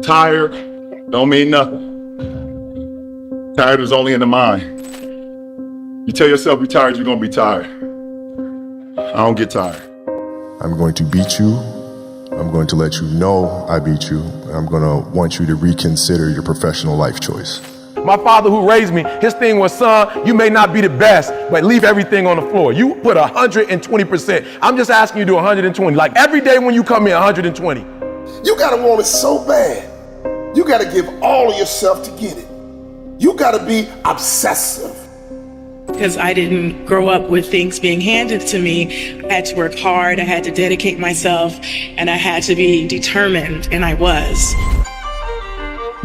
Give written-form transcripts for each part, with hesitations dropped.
Tired don't mean nothing. Tired is only in the mind. You tell yourself you're tired, you're gonna be tired. I don't get tired. I'm going to beat you. I'm going to let you know I beat you. I'm going to want you to reconsider your professional life choice. My father who raised me, his thing was, son, you may not be the best, but leave everything on the floor. You put 120%. I'm just asking you to do 120. Like every day when you come in, 120. You gotta want it so bad. You gotta give all of yourself to get it. You gotta be obsessive. Because I didn't grow up with things being handed to me. I had to work hard, I had to dedicate myself, and I had to be determined, and I was.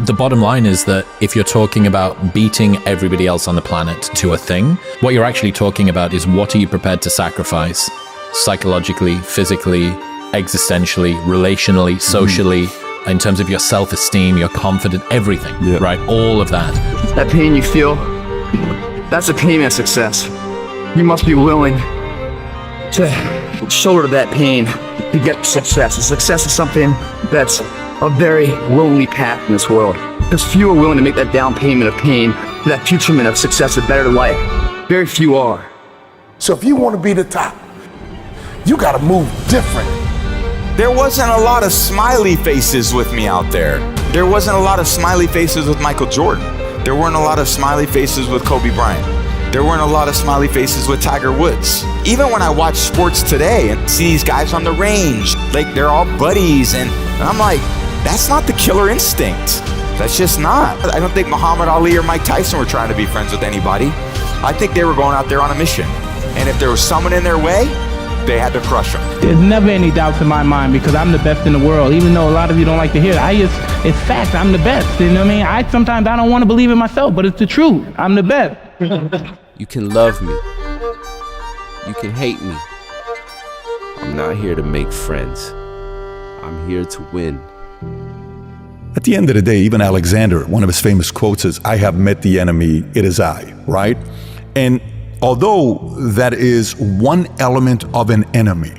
The bottom line is that if you're talking about beating everybody else on the planet to a thing, what you're actually talking about is what are you prepared to sacrifice psychologically, physically, existentially, relationally, socially, in terms of your self-esteem, your confidence, everything, right? All of that. That pain you feel, that's the pain of success. You must be willing to shoulder that pain to get success. And success is something that's a very lonely path in this world. Because few are willing to make that down payment of pain for that futurement of success, a better life. Very few are. So if you want to be the top, you gotta move different. There wasn't a lot of smiley faces with me out there. There wasn't a lot of smiley faces with Michael Jordan. There weren't a lot of smiley faces with Kobe Bryant. There weren't a lot of smiley faces with Tiger Woods. Even when I watch sports today and see these guys on the range, like they're all buddies, and I'm like, that's not the killer instinct. That's just not. I don't think Muhammad Ali or Mike Tyson were trying to be friends with anybody. I think they were going out there on a mission. And if there was someone in their way, they had to crush them. There's never any doubts in my mind because I'm the best in the world. Even though a lot of you don't like to hear it, it's fact, I'm the best. You know what I mean? Sometimes I don't want to believe it myself, but it's the truth. I'm the best. You can love me. You can hate me. I'm not here to make friends. I'm here to win. At the end of the day, even Alexander, one of his famous quotes is, I have met the enemy, it is I, right? And although that is one element of an enemy,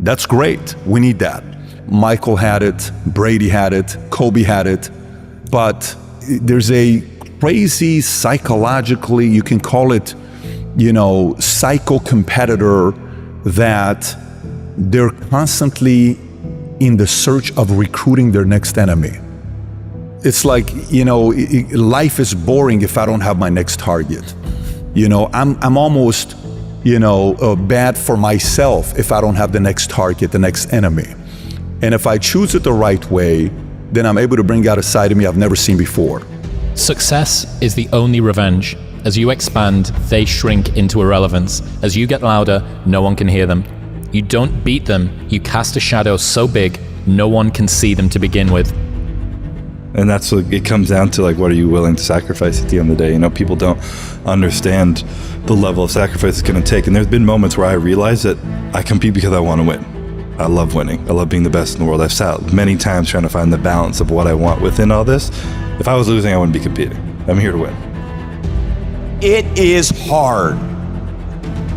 that's great. We need that. Michael had it, Brady had it, Kobe had it, but there's a crazy psychologically, you can call it, psycho competitor that they're constantly in the search of recruiting their next enemy. It's like, life is boring if I don't have my next target. I'm almost, bad for myself if I don't have the next target, the next enemy. And if I choose it the right way, then I'm able to bring out a side of me I've never seen before. Success is the only revenge. As you expand, they shrink into irrelevance. As you get louder, no one can hear them. You don't beat them, you cast a shadow so big, no one can see them to begin with. And that's what it comes down to, like, what are you willing to sacrifice at the end of the day? People don't understand the level of sacrifice it's going to take. And there's been moments where I realize that I compete because I want to win. I love winning. I love being the best in the world. I've sat many times trying to find the balance of what I want within all this. If I was losing, I wouldn't be competing. I'm here to win. It is hard.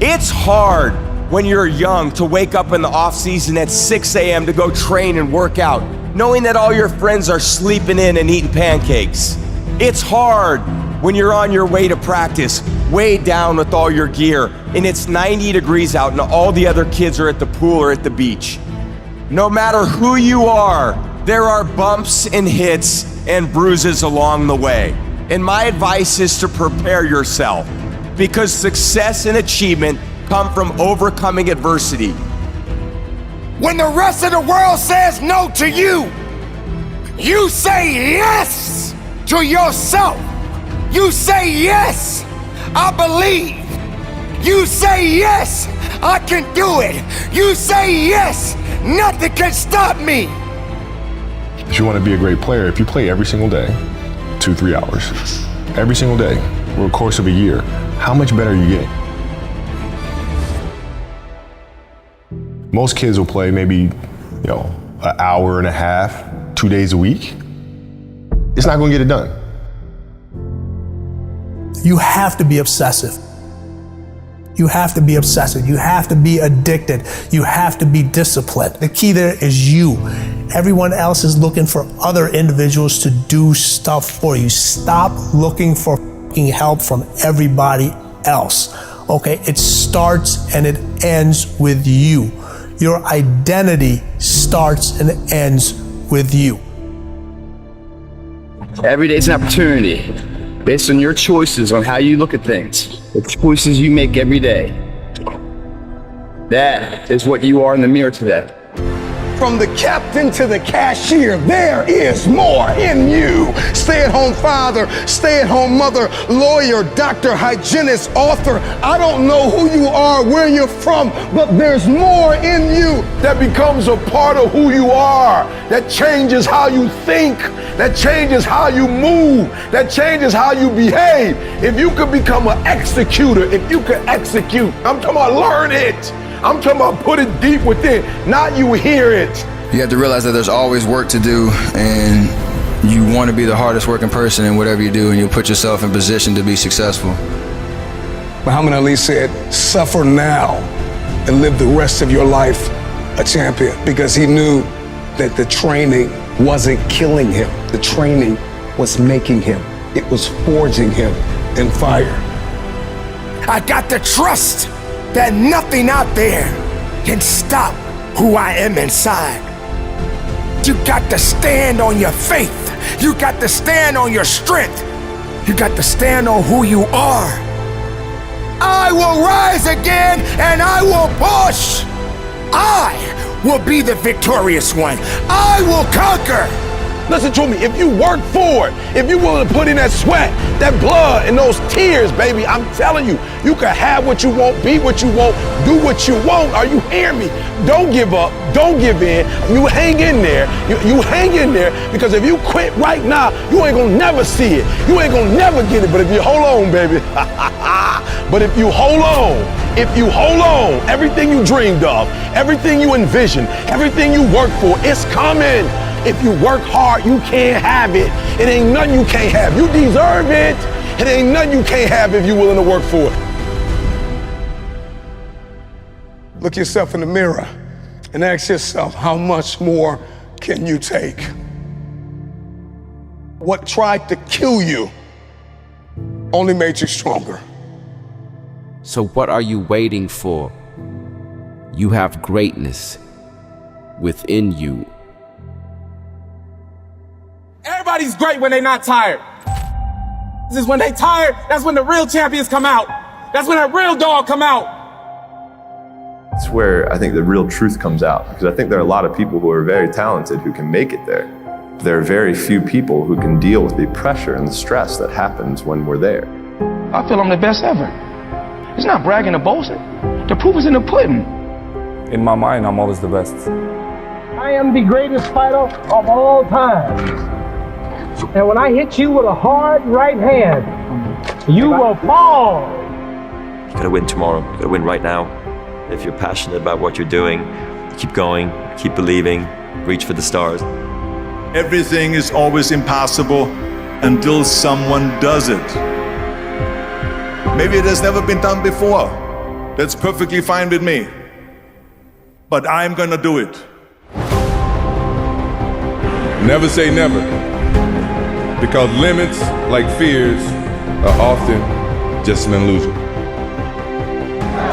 It's hard when you're young to wake up in the off season at 6 a.m. to go train and work out, knowing that all your friends are sleeping in and eating pancakes. It's hard when you're on your way to practice, weighed down with all your gear, and it's 90 degrees out and all the other kids are at the pool or at the beach. No matter who you are, there are bumps and hits and bruises along the way. And my advice is to prepare yourself, because success and achievement come from overcoming adversity. When the rest of the world says no to you, you say yes to yourself. You say yes, I believe. You say yes, I can do it. You say yes, nothing can stop me. If you want to be a great player, if you play every single day, 2-3 hours, every single day, over the course of a year, how much better are you getting? Most kids will play maybe, an hour and a half, 2 days a week. It's not going to get it done. You have to be obsessive. You have to be obsessive. You have to be addicted. You have to be disciplined. The key there is you. Everyone else is looking for other individuals to do stuff for you. Stop looking for help from everybody else. Okay? It starts and it ends with you. Your identity starts and ends with you. Every day is an opportunity based on your choices on how you look at things, the choices you make every day. That is what you are in the mirror today. From the captain to the cashier, there is more in you. Stay-at-home father, stay-at-home mother, lawyer, doctor, hygienist, author. I don't know who you are, where you're from, but there's more in you that becomes a part of who you are, that changes how you think, that changes how you move, that changes how you behave. If you could become an executor, if you could execute, I'm talking about learn it. I'm talking about put it deep within, not you hear it. You have to realize that there's always work to do, and you want to be the hardest working person in whatever you do, and you'll put yourself in position to be successful. Muhammad Ali said, suffer now and live the rest of your life a champion, because he knew that the training wasn't killing him. The training was making him. It was forging him in fire. I got the trust that nothing out there can stop who I am inside. You got to stand on your faith. You got to stand on your strength. You got to stand on who you are. I will rise again and I will push. I will be the victorious one. I will conquer. Listen to me, if you work for it, if you're willing to put in that sweat, that blood, and those tears, baby, I'm telling you, you can have what you want, be what you want, do what you want. Are you hearing me? Don't give up, don't give in. You hang in there, you hang in there, because if you quit right now, you ain't gonna never see it. You ain't gonna never get it, but if you hold on, baby, but if you hold on, everything you dreamed of, everything you envisioned, everything you worked for, it's coming. If you work hard, you can't have it. It ain't nothing you can't have. You deserve it. It ain't nothing you can't have if you're willing to work for it. Look yourself in the mirror and ask yourself, how much more can you take? What tried to kill you only made you stronger. So what are you waiting for? You have greatness within you. Everybody's great when they're not tired. This is when they tired, that's when the real champions come out. That's when that real dog come out. It's where I think the real truth comes out, because I think there are a lot of people who are very talented who can make it there. There are very few people who can deal with the pressure and the stress that happens when we're there. I feel I'm the best ever. It's not bragging or boasting. The proof is in the pudding. In my mind, I'm always the best. I am the greatest fighter of all time. And when I hit you with a hard right hand, you will fall. You gotta win tomorrow, you gotta win right now. If you're passionate about what you're doing, keep going, keep believing, reach for the stars. Everything is always impossible until someone does it. Maybe it has never been done before. That's perfectly fine with me. But I'm gonna do it. Never say never, because limits, like fears, are often just an illusion.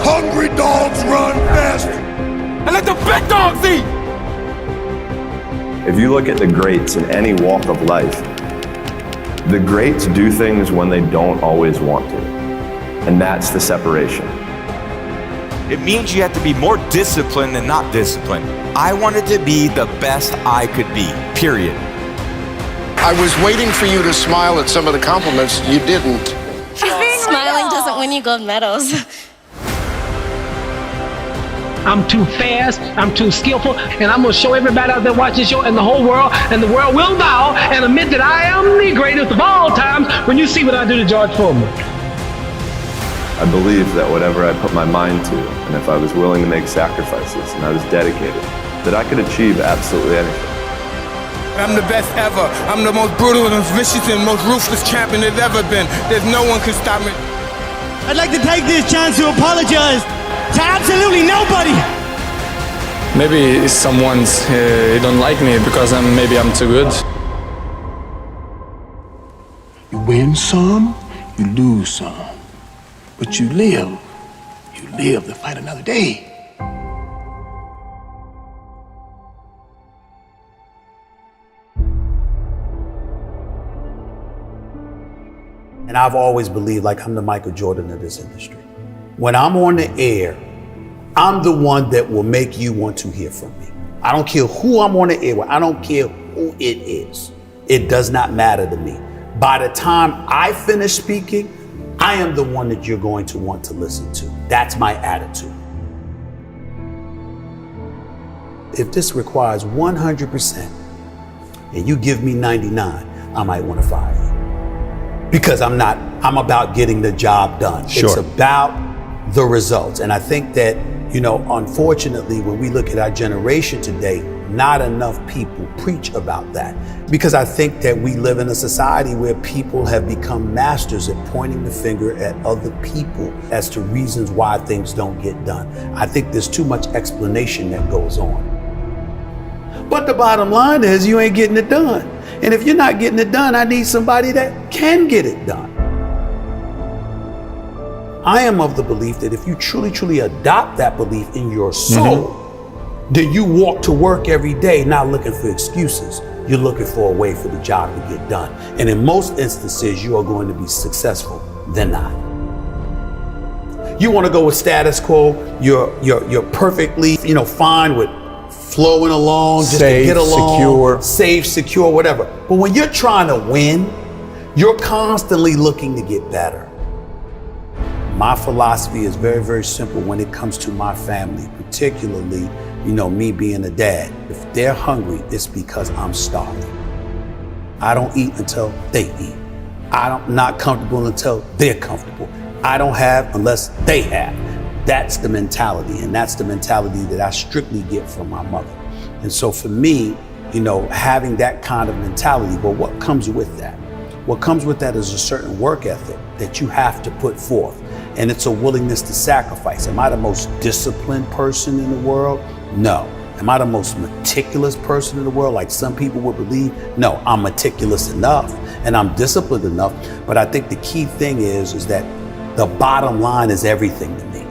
Hungry dogs run faster. And let the big dogs eat. If you look at the greats in any walk of life, the greats do things when they don't always want to. And that's the separation. It means you have to be more disciplined than not disciplined. I wanted to be the best I could be, period. I was waiting for you to smile at some of the compliments. You didn't. Smiling doesn't win you gold medals. I'm too fast, I'm too skillful, and I'm gonna show everybody out there watching this show and the whole world, and the world will bow and admit that I am the greatest of all times when you see what I do to George Foreman. I believe that whatever I put my mind to, and if I was willing to make sacrifices and I was dedicated, that I could achieve absolutely anything. I'm the best ever. I'm the most brutal and vicious and most ruthless champion there's ever been. There's no one can stop me. I'd like to take this chance to apologize to absolutely nobody. Maybe someone's don't like me because maybe I'm too good. You win some, you lose some. But you live to fight another day. And I've always believed like I'm the Michael Jordan of this industry. When I'm on the air, I'm the one that will make you want to hear from me. I don't care who I'm on the air with. I don't care who it is. It does not matter to me. By the time I finish speaking, I am the one that you're going to want to listen to. That's my attitude. If this requires 100% and you give me 99, I might want to fire you. Because I'm about getting the job done. Sure. It's about the results. And I think that, unfortunately, when we look at our generation today, not enough people preach about that. Because I think that we live in a society where people have become masters at pointing the finger at other people as to reasons why things don't get done. I think there's too much explanation that goes on. But the bottom line is you ain't getting it done. And if you're not getting it done, I need somebody that can get it done. I am of the belief that if you truly adopt that belief in your soul, then you walk to work every day not looking for excuses. You're looking for a way for the job to get done. And in most instances, you are going to be successful than not. You want to go with status quo, you're perfectly, fine with flowing along, just to get along, safe, secure, whatever. But when you're trying to win, you're constantly looking to get better. My philosophy is very, very simple when it comes to my family, particularly, me being a dad. If they're hungry, it's because I'm starving. I don't eat until they eat. I'm not comfortable until they're comfortable. I don't have unless they have. That's the mentality, and that's the mentality that I strictly get from my mother. And so for me, having that kind of mentality, but what comes with that? What comes with that is a certain work ethic that you have to put forth, and it's a willingness to sacrifice. Am I the most disciplined person in the world? No. Am I the most meticulous person in the world, like some people would believe? No, I'm meticulous enough, and I'm disciplined enough, but I think the key thing is that the bottom line is everything to me.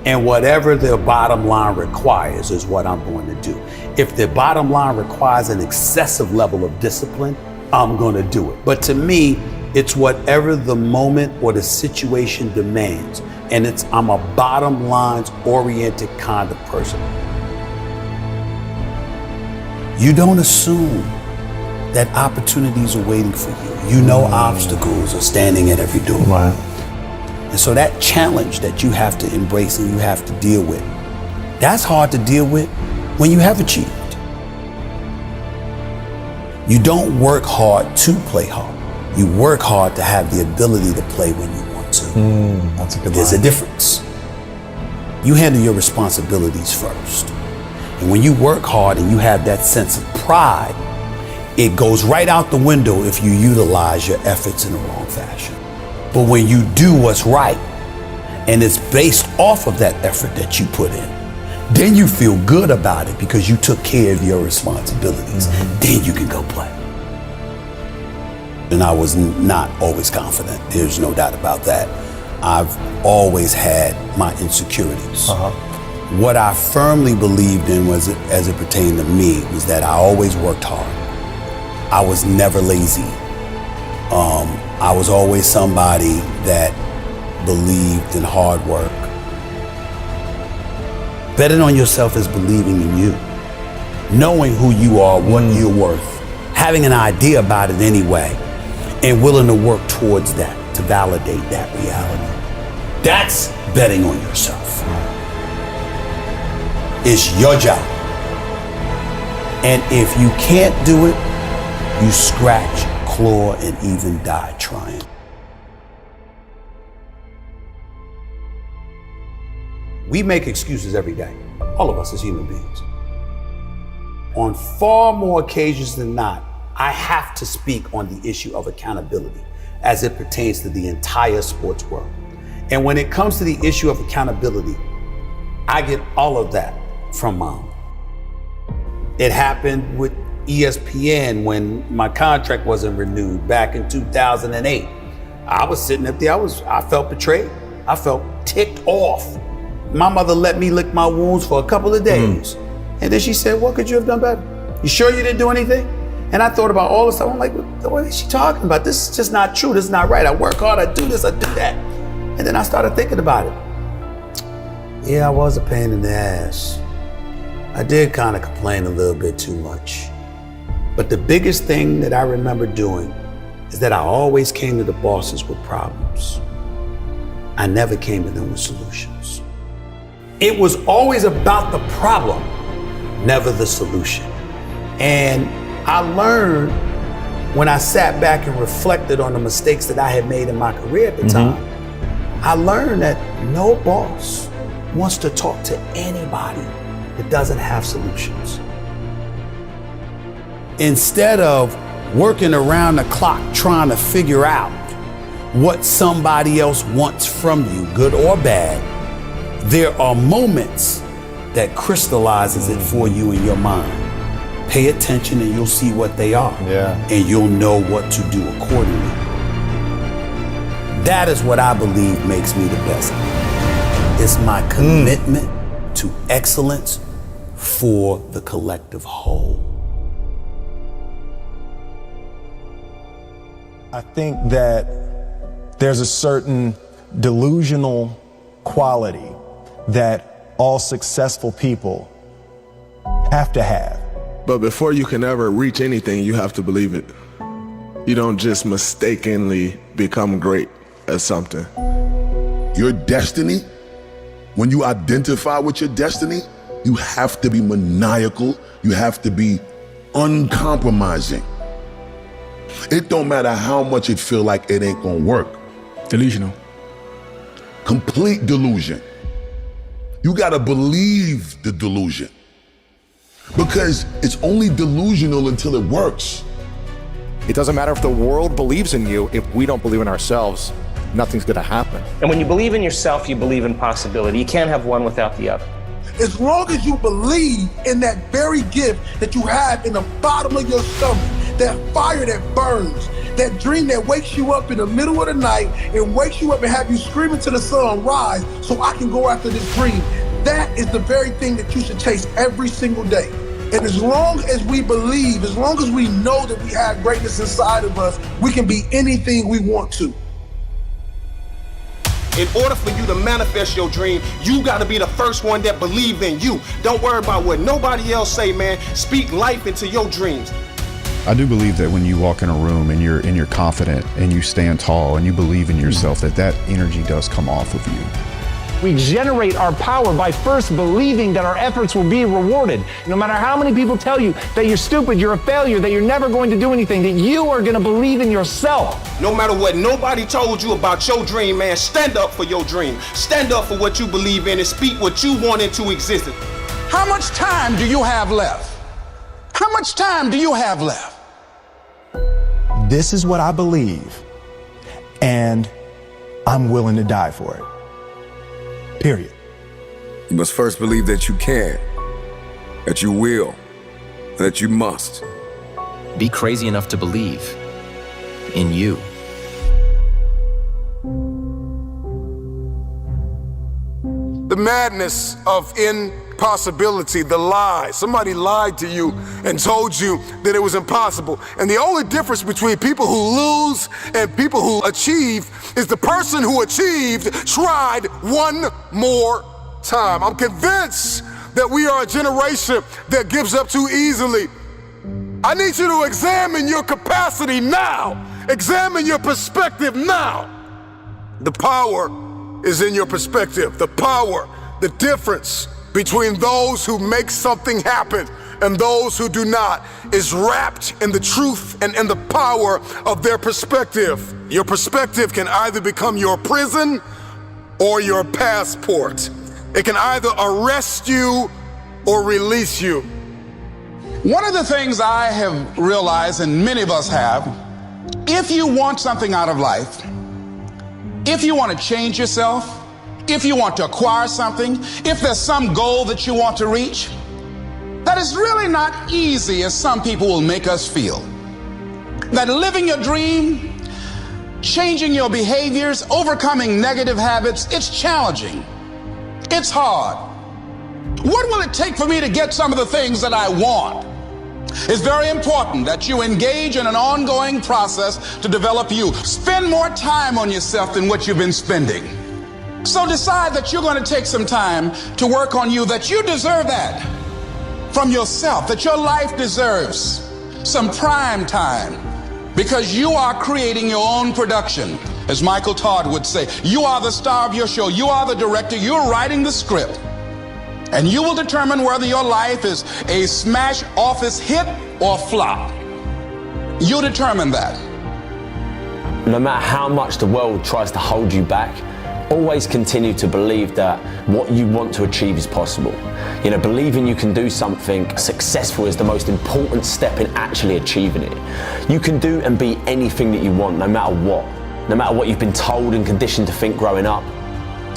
And whatever their bottom line requires is what I'm going to do. If their bottom line requires an excessive level of discipline, I'm going to do it. But to me, it's whatever the moment or the situation demands. And I'm a bottom lines oriented kind of person. You don't assume that opportunities are waiting for you. You know obstacles are standing at every door. Right. And so that challenge that you have to embrace and you have to deal with, that's hard to deal with when you have achieved. You don't work hard to play hard. You work hard to have the ability to play when you want to. That's a good There's line. a difference. You handle your responsibilities first. And when you work hard and you have that sense of pride, it goes right out the window if you utilize your efforts in the wrong fashion. But when you do what's right, and it's based off of that effort that you put in, then you feel good about it because you took care of your responsibilities. Then you can go play. And I was not always confident. There's no doubt about that. I've always had my insecurities. What I firmly believed in was, as it pertained to me, was that I always worked hard. I was never lazy. I was always somebody that believed in hard work. Betting on yourself is believing in you. Knowing who you are, what you're worth, having an idea about it anyway, and willing to work towards that, to validate that reality. That's betting on yourself. It's your job. And if you can't do it, you scratch, claw, and even die trying. We make excuses every day, all of us as human beings. On far more occasions than not, I have to speak on the issue of accountability as it pertains to the entire sports world. And when it comes to the issue of accountability, I get all of that from Mom. It happened with ESPN when my contract wasn't renewed back in 2008. I was sitting up there, I felt betrayed. I felt ticked off. My mother let me lick my wounds for a couple of days. And then she said, what could you have done better? You sure you didn't do anything? And I thought about all this stuff. I'm like, what is she talking about? This is just not true. This is not right. I work hard, I do this, I do that. And then I started thinking about it. Yeah, I was a pain in the ass. I did kind of complain a little bit too much. But the biggest thing that I remember doing is that I always came to the bosses with problems. I never came to them with solutions. It was always about the problem, never the solution. And I learned when I sat back and reflected on the mistakes that I had made in my career at the time, I learned that no boss wants to talk to anybody that doesn't have solutions. Instead of working around the clock trying to figure out what somebody else wants from you, good or bad, there are moments that crystallizes it for you in your mind. Pay attention and you'll see what they are. And you'll know what to do accordingly. That is what I believe makes me the best. It's my commitment to excellence for the collective whole. I think that there's a certain delusional quality that all successful people have to have. But before you can ever reach anything, you have to believe it. You don't just mistakenly become great at something. Your destiny, when you identify with your destiny, you have to be maniacal. You have to be uncompromising. It don't matter how much it feel like it ain't gonna work. Delusional. Complete delusion. You gotta believe the delusion. Because it's only delusional until it works. It doesn't matter if the world believes in you, if we don't believe in ourselves, nothing's gonna happen. And when you believe in yourself, you believe in possibility. You can't have one without the other. As long as you believe in that very gift that you have in the bottom of your stomach, that fire that burns, that dream that wakes you up in the middle of the night and wakes you up and have you screaming to the sun, rise, so I can go after this dream. That is the very thing that you should chase every single day. And as long as we believe, as long as we know that we have greatness inside of us, we can be anything we want to. In order for you to manifest your dream, you gotta be the first one that believe in you. Don't worry about what nobody else say, man. Speak life into your dreams. I do believe that when you walk in a room and you're confident and you stand tall and you believe in yourself, that energy does come off of you. We generate our power by first believing that our efforts will be rewarded. No matter how many people tell you that you're stupid, you're a failure, that you're never going to do anything, that you are gonna believe in yourself. No matter what nobody told you about your dream, man, stand up for your dream. Stand up for what you believe in and speak what you want into existence. How much time do you have left? How much time do you have left? This is what I believe, and I'm willing to die for it. Period. You must first believe that you can, that you will, that you must. Be crazy enough to believe in you. The madness of impossibility, the lie. Somebody lied to you and told you that it was impossible. And the only difference between people who lose and people who achieve is the person who achieved tried one more time. I'm convinced that we are a generation that gives up too easily. I need you to examine your capacity now. Examine your perspective now. The power is in your perspective. The power, the difference between those who make something happen and those who do not is wrapped in the truth and in the power of their perspective. Your perspective can either become your prison or your passport. It can either arrest you or release you. One of the things I have realized, and many of us have, if you want something out of life, If you want to change yourself, if you want to acquire something, if there's some goal that you want to reach, that is really not easy as some people will make us feel. That living your dream, changing your behaviors, overcoming negative habits, it's challenging. It's hard. What will it take for me to get some of the things that I want? It's very important that you engage in an ongoing process to develop you. Spend more time on yourself than what you've been spending. So decide that you're going to take some time to work on you, that you deserve that from yourself, that your life deserves some prime time because you are creating your own production. As Michael Todd would say, you are the star of your show. You are the director. You're writing the script. And you will determine whether your life is a smash office hit or flop. You determine that. No matter how much the world tries to hold you back, always continue to believe that what you want to achieve is possible. You know, believing you can do something successful is the most important step in actually achieving it. You can do and be anything that you want, no matter what you've been told and conditioned to think growing up.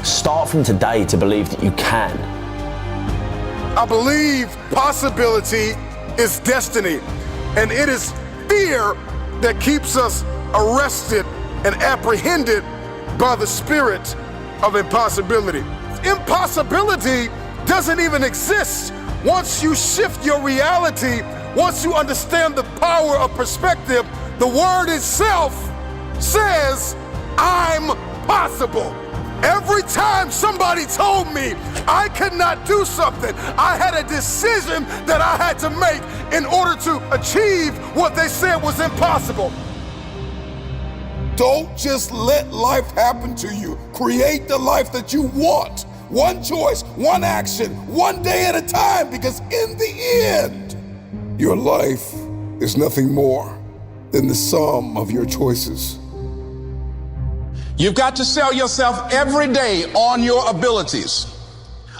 Start from today to believe that you can. I believe possibility is destiny, and it is fear that keeps us arrested and apprehended by the spirit of impossibility. Impossibility doesn't even exist once you shift your reality, once you understand the power of perspective. The word itself says, I'm possible. Every time somebody told me I could not do something, I had a decision that I had to make in order to achieve what they said was impossible. Don't just let life happen to you. Create the life that you want. One choice, one action, one day at a time, because in the end, your life is nothing more than the sum of your choices. You've got to sell yourself every day on your abilities,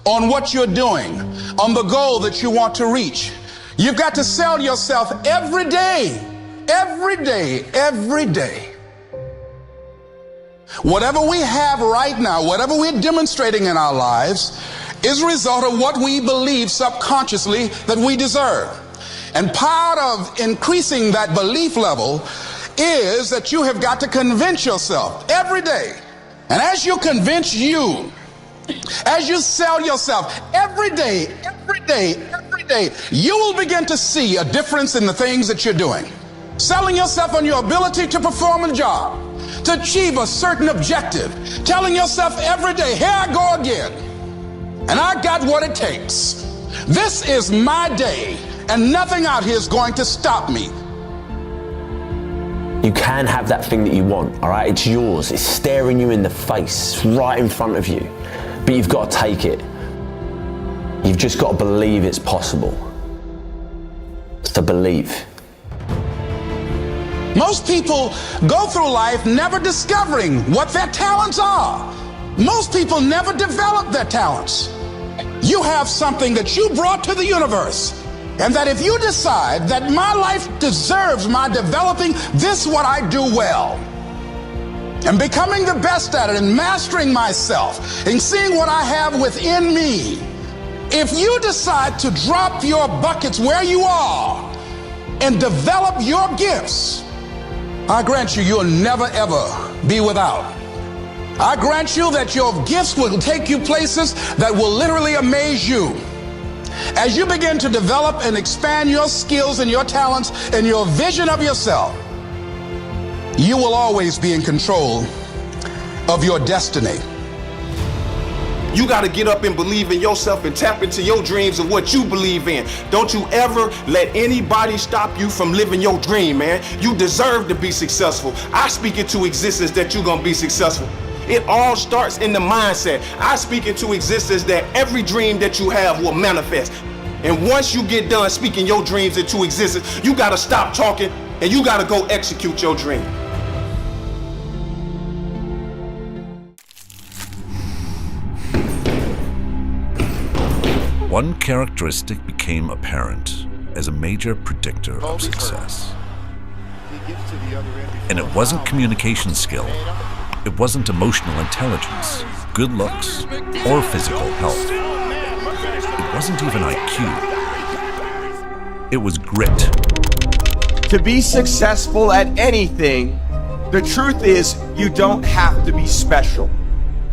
on what you're doing, on the goal that you want to reach. You've got to sell yourself every day, every day, every day. Whatever we have right now, whatever we're demonstrating in our lives, is a result of what we believe subconsciously that we deserve. And part of increasing that belief level is that you have got to convince yourself every day. And as you convince you, as you sell yourself every day, every day, every day, you will begin to see a difference in the things that you're doing. Selling yourself on your ability to perform a job, to achieve a certain objective, telling yourself every day, here I go again, and I got what it takes. This is my day, and nothing out here is going to stop me. You can have that thing that you want, all right? It's yours. It's staring you in the face, it's right in front of you. But you've got to take it. You've just got to believe it's possible. It's to believe. Most people go through life never discovering what their talents are. Most people never develop their talents. You have something that you brought to the universe. And that if you decide that my life deserves my developing this what I do well, and becoming the best at it and mastering myself and seeing what I have within me, if you decide to drop your buckets where you are and develop your gifts, I grant you, you'll never ever be without. I grant you that your gifts will take you places that will literally amaze you. As you begin to develop and expand your skills and your talents and your vision of yourself, you will always be in control of your destiny. You got to get up and believe in yourself and tap into your dreams of what you believe in. Don't you ever let anybody stop you from living your dream, man. You deserve to be successful. I speak into existence that you're going to be successful. It all starts in the mindset. I speak into existence that every dream that you have will manifest. And once you get done speaking your dreams into existence, you got to stop talking and you got to go execute your dream. One characteristic became apparent as a major predictor of success. And it wasn't communication skill, It wasn't emotional intelligence, good looks, or physical health. It wasn't even IQ. It was grit. To be successful at anything, the truth is you don't have to be special.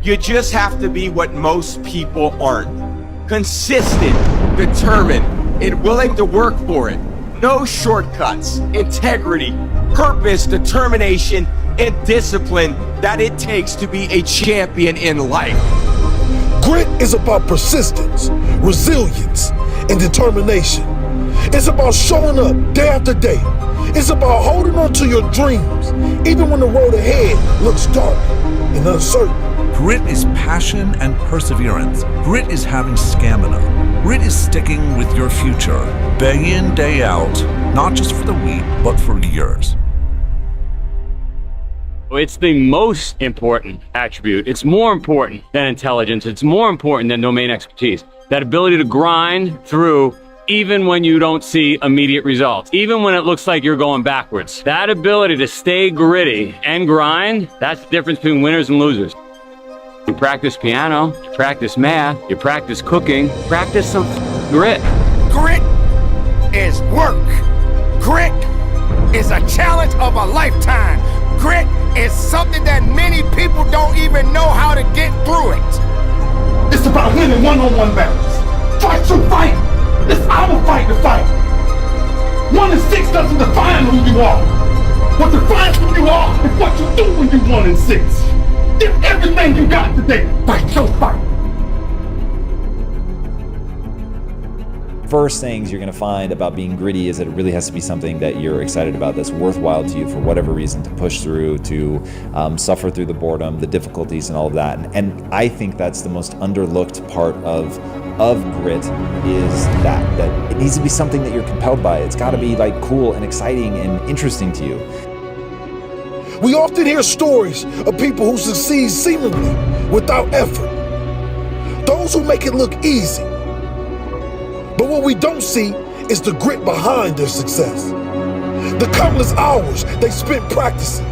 You just have to be what most people aren't. Consistent, determined, and willing to work for it. No shortcuts, integrity, purpose, determination, and discipline that it takes to be a champion in life. Grit is about persistence, resilience, and determination. It's about showing up day after day. It's about holding on to your dreams, even when the road ahead looks dark and uncertain. Grit is passion and perseverance. Grit is having stamina. Grit is sticking with your future, day in, day out, not just for the week, but for years. It's the most important attribute. It's more important than intelligence. It's more important than domain expertise. That ability to grind through even when you don't see immediate results, even when it looks like you're going backwards. That ability to stay gritty and grind, that's the difference between winners and losers. You practice piano, you practice math, you practice cooking, practice some grit. Grit is work. Grit is a challenge of a lifetime. Grit is something that many people don't even know how to get through it. It's about winning one-on-one battles. Fight to fight. It's our fight to fight. 1 and 6 doesn't define who you are. What defines who you are is what you do when you 1 and 6. Give everything you got today. Fight your fight. First things you're going to find about being gritty is that it really has to be something that you're excited about, that's worthwhile to you for whatever reason, to push through, to suffer through the boredom, the difficulties, and all of that. And I think that's the most underlooked part of grit, is that it needs to be something that you're compelled by. It's got to be like cool and exciting and interesting to you. We often hear stories of people who succeed seemingly without effort. Those who make it look easy. But what we don't see is the grit behind their success. The countless hours they spent practicing,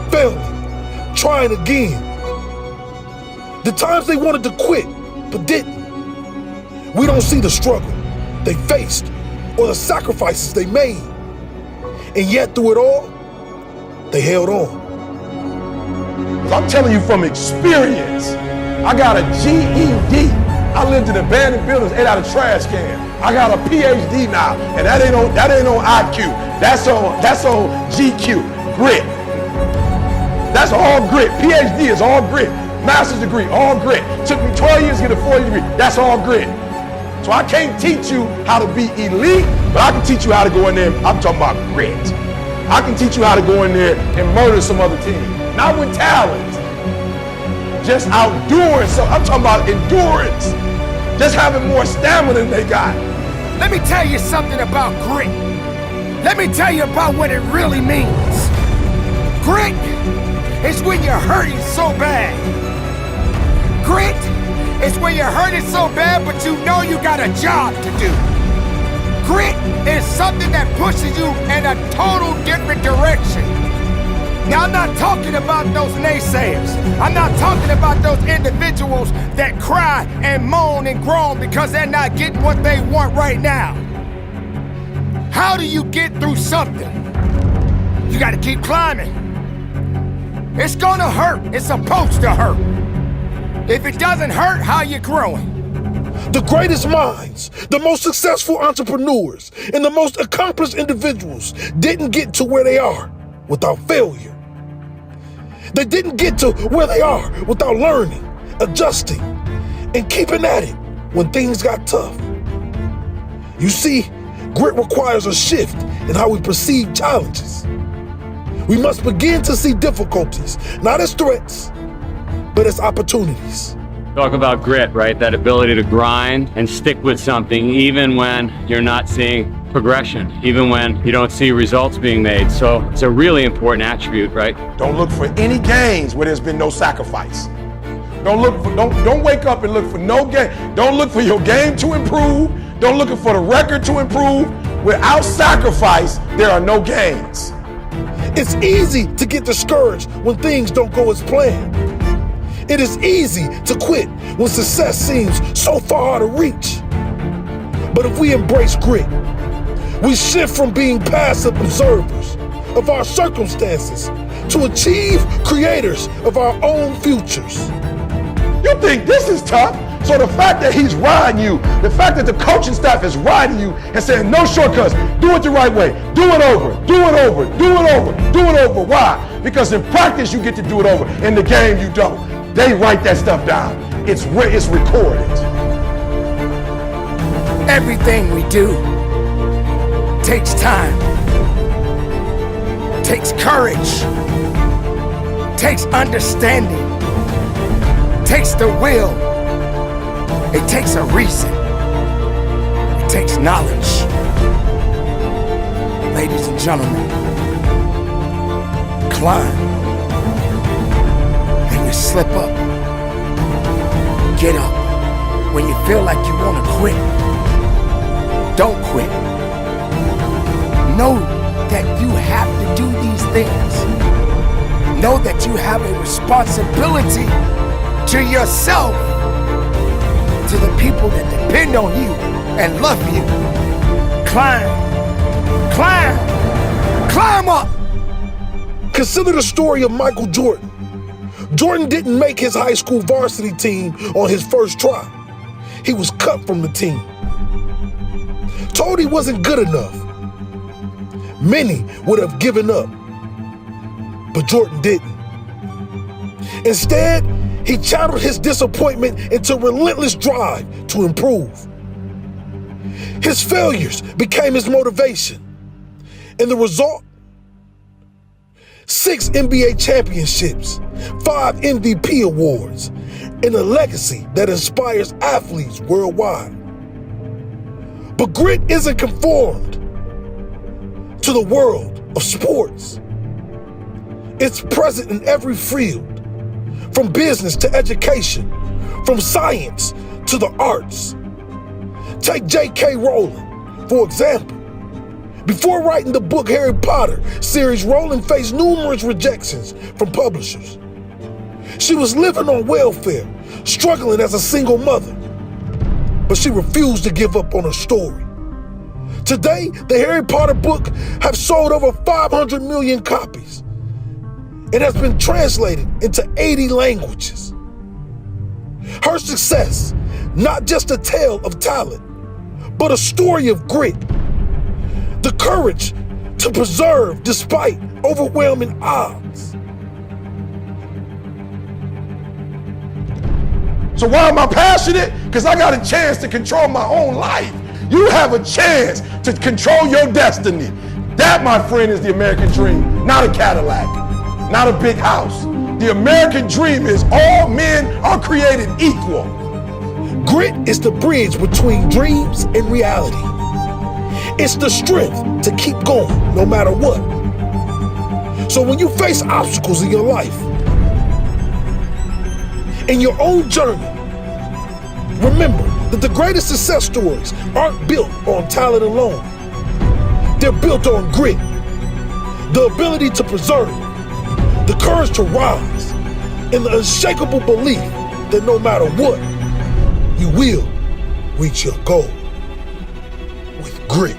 failing, trying again. The times they wanted to quit, but didn't. We don't see the struggle they faced or the sacrifices they made. And yet through it all, they held on. I'm telling you from experience. I got a GED. I lived in abandoned buildings, ate out of trash can. I got a PhD now, and that ain't on IQ. That's on GQ, grit. That's all grit. PhD is all grit. Master's degree, all grit. Took me 12 years to get a 4-year degree. That's all grit. So I can't teach you how to be elite, but I can teach you how to go in there. I'm talking about grit. I can teach you how to go in there and murder some other team. Not with talent, just outdoing. So I'm talking about endurance. Just having more stamina than they got. Let me tell you something about grit. Let me tell you about what it really means. Grit is when you're hurting so bad. Grit is when you're hurting so bad, but you know you got a job to do. Grit is something that pushes you in a total different direction. Now, I'm not talking about those naysayers. I'm not talking about those individuals that cry and moan and groan because they're not getting what they want right now. How do you get through something? You gotta keep climbing. It's gonna hurt. It's supposed to hurt. If it doesn't hurt, how you growing? The greatest minds, the most successful entrepreneurs, and the most accomplished individuals didn't get to where they are without failure. They didn't get to where they are without learning, adjusting, and keeping at it when things got tough. You see, grit requires a shift in how we perceive challenges. We must begin to see difficulties, not as threats, but as opportunities. Talk about grit, right? That ability to grind and stick with something even when you're not seeing progression, even when you don't see results being made. So it's a really important attribute, right? Don't look for any gains where there's been no sacrifice. Don't wake up and look for no game. Don't look for your game to improve. Don't look for the record to improve. Without sacrifice, there are no gains. It's easy to get discouraged when things don't go as planned. It is easy to quit when success seems so far out of reach. But if we embrace grit, we shift from being passive observers of our circumstances to achieve creators of our own futures. You think this is tough? So the fact that he's riding you, the fact that the coaching staff is riding you and saying no shortcuts, do it the right way, do it over, do it over, do it over, do it over. Why? Because in practice you get to do it over. In the game you don't. They write that stuff down. It's recorded. Everything we do takes time, takes courage, takes understanding, takes the will. It takes a reason. It takes knowledge. Ladies and gentlemen, climb. And you slip up. Get up. When you feel like you want to quit, don't quit. Know that you have to do these things. Know that you have a responsibility to yourself, to the people that depend on you and love you. Climb, climb, climb up. Consider the story of Michael Jordan. Jordan didn't make his high school varsity team on his first try. He was cut from the team. Told he wasn't good enough. Many would have given up, but Jordan didn't. Instead, he channeled his disappointment into relentless drive to improve. His failures became his motivation, and the result? 6 NBA championships, 5 MVP awards, and a legacy that inspires athletes worldwide. But grit isn't conformed to the world of sports. It's present in every field, from business to education, from science to the arts. Take J.K. Rowling, for example. Before writing the book Harry Potter series, Rowling faced numerous rejections from publishers. She was living on welfare, struggling as a single mother, but she refused to give up on her story. Today, the Harry Potter book has sold over 500 million copies. It has been translated into 80 languages. Her success, not just a tale of talent, but a story of grit. The courage to persevere despite overwhelming odds. So why am I passionate? Because I got a chance to control my own life. You have a chance to control your destiny. That, my friend, is the American dream, not a Cadillac, not a big house. The American dream is all men are created equal. Grit is the bridge between dreams and reality. It's the strength to keep going no matter what. So when you face obstacles in your life, in your own journey, remember that the greatest success stories aren't built on talent alone. They're built on grit, the ability to persevere, the courage to rise, and the unshakable belief that no matter what, you will reach your goal with grit.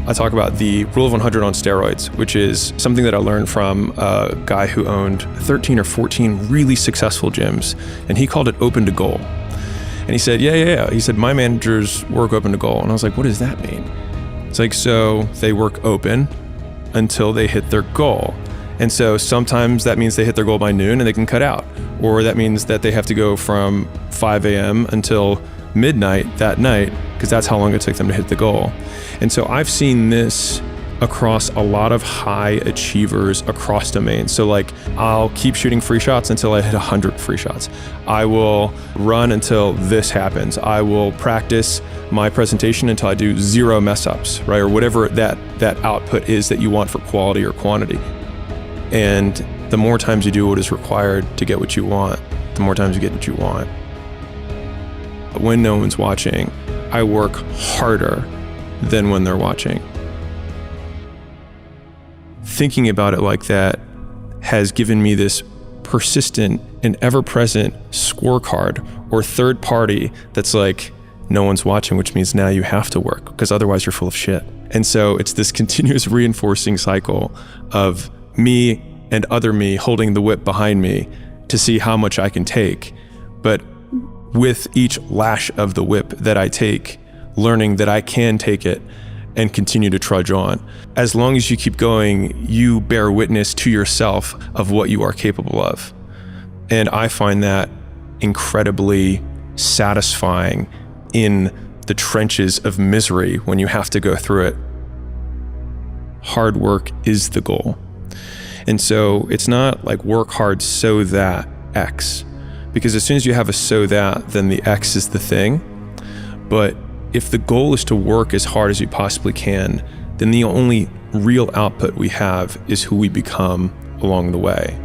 I talk about the rule of 100 on steroids, which is something that I learned from a guy who owned 13 or 14 really successful gyms, and he called it open to goal. And he said, yeah. He said, my managers work open to goal. And I was like, what does that mean? It's like, so they work open until they hit their goal. And so sometimes that means they hit their goal by noon and they can cut out. Or that means that they have to go from 5 a.m. until midnight that night, because that's how long it took them to hit the goal. And so I've seen this across a lot of high achievers across domains. So like, I'll keep shooting free shots until I hit 100 free shots. I will run until this happens. I will practice my presentation until I do 0 mess ups, right? Or whatever that output is that you want for quality or quantity. And the more times you do what is required to get what you want, the more times you get what you want. When no one's watching, I work harder than when they're watching. Thinking about it like that has given me this persistent and ever-present scorecard or third party that's like, no one's watching, which means now you have to work because otherwise you're full of shit. And so it's this continuous reinforcing cycle of me and other me holding the whip behind me to see how much I can take. But with each lash of the whip that I take, learning that I can take it and continue to trudge on. As long as you keep going, you bear witness to yourself of what you are capable of. And I find that incredibly satisfying in the trenches of misery when you have to go through it. Hard work is the goal. And so it's not like work hard so that X, because as soon as you have a so that, then the X is the thing. But if the goal is to work as hard as you possibly can, then the only real output we have is who we become along the way.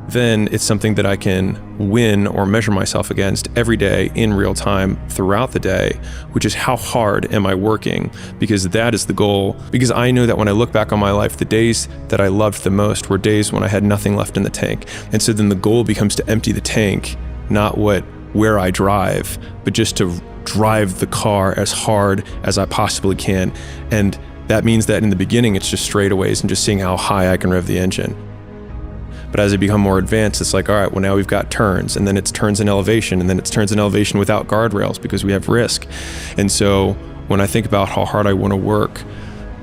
Then it's something that I can win or measure myself against every day in real time throughout the day, which is how hard am I working? Because that is the goal. Because I know that when I look back on my life, the days that I loved the most were days when I had nothing left in the tank. And so then the goal becomes to empty the tank, not where I drive, but just to drive the car as hard as I possibly can. And that means that in the beginning, it's just straightaways and just seeing how high I can rev the engine. But as I become more advanced, it's like, all right, well, now we've got turns, and then it's turns in elevation, and then it's turns in elevation without guardrails because we have risk. And so when I think about how hard I want to work,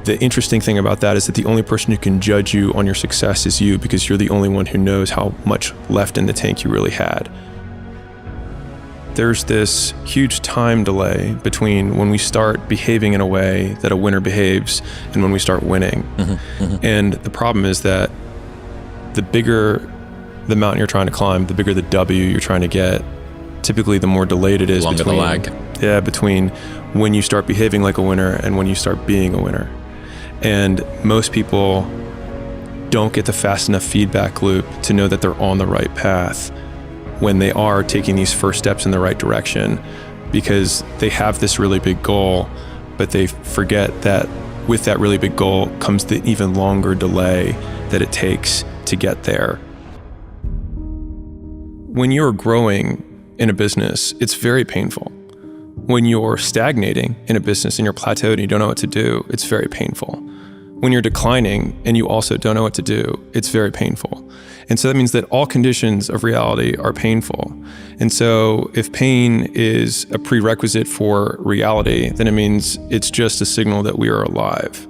the interesting thing about that is that the only person who can judge you on your success is you, because you're the only one who knows how much left in the tank you really had. There's this huge time delay between when we start behaving in a way that a winner behaves and when we start winning. And the problem is that the bigger the mountain you're trying to climb, the bigger the W you're trying to get, typically the more delayed it is between the lag. Yeah, between when you start behaving like a winner and when you start being a winner. And most people don't get the fast enough feedback loop to know that they're on the right path when they are taking these first steps in the right direction, because they have this really big goal, but they forget that with that really big goal comes the even longer delay that it takes to get there. When you're growing in a business, it's very painful. When you're stagnating in a business and you're plateaued and you don't know what to do, it's very painful. When you're declining and you also don't know what to do, it's very painful. And so that means that all conditions of reality are painful. And so if pain is a prerequisite for reality, then it means it's just a signal that we are alive.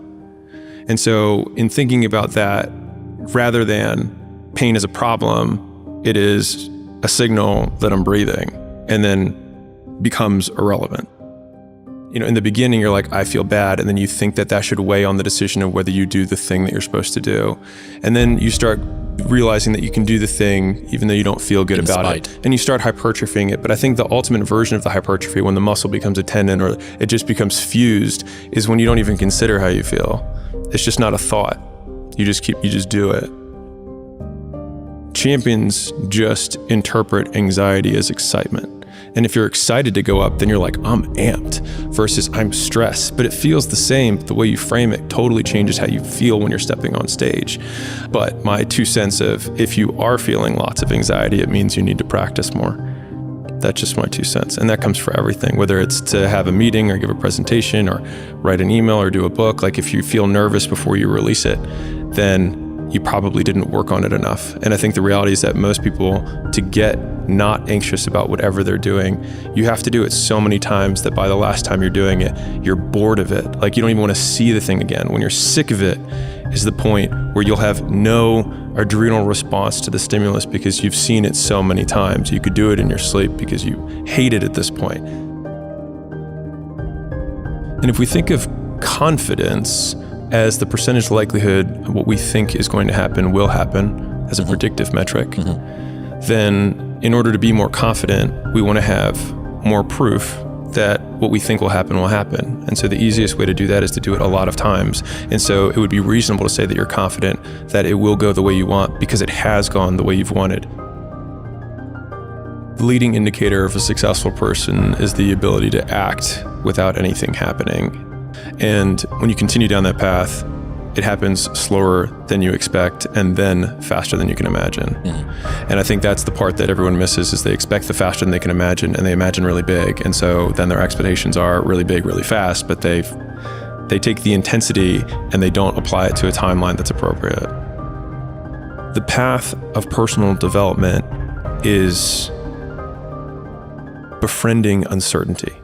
And so in thinking about that, rather than pain as a problem, it is a signal that I'm breathing, and then becomes irrelevant. You know, in the beginning, you're like, I feel bad. And then you think that that should weigh on the decision of whether you do the thing that you're supposed to do. And then you start realizing that you can do the thing even though you don't feel good about it. And you start hypertrophying it. But I think the ultimate version of the hypertrophy, when the muscle becomes a tendon or it just becomes fused, is when you don't even consider how you feel. It's just not a thought. You just do it. Champions just interpret anxiety as excitement. And if you're excited to go up, then you're like, I'm amped, versus I'm stressed. But it feels the same. The way you frame it totally changes how you feel when you're stepping on stage. But my 2 cents of, if you are feeling lots of anxiety, it means you need to practice more. That's just my 2 cents. And that comes for everything, whether it's to have a meeting or give a presentation or write an email or do a book. Like if you feel nervous before you release it, then you probably didn't work on it enough. And I think the reality is that most people, to get not anxious about whatever they're doing, you have to do it so many times that by the last time you're doing it, you're bored of it. Like you don't even want to see the thing again. When you're sick of it is the point where you'll have no adrenal response to the stimulus because you've seen it so many times. You could do it in your sleep because you hate it at this point. And if we think of confidence as the percentage likelihood what we think is going to happen will happen as a predictive metric, then in order to be more confident, we want to have more proof that what we think will happen. And so the easiest way to do that is to do it a lot of times. And so it would be reasonable to say that you're confident that it will go the way you want because it has gone the way you've wanted. The leading indicator of a successful person is the ability to act without anything happening. And when you continue down that path, it happens slower than you expect and then faster than you can imagine. And I think that's the part that everyone misses, is they expect the faster than they can imagine, and they imagine really big. And so then their expectations are really big, really fast, but they take the intensity and they don't apply it to a timeline that's appropriate. The path of personal development is befriending uncertainty.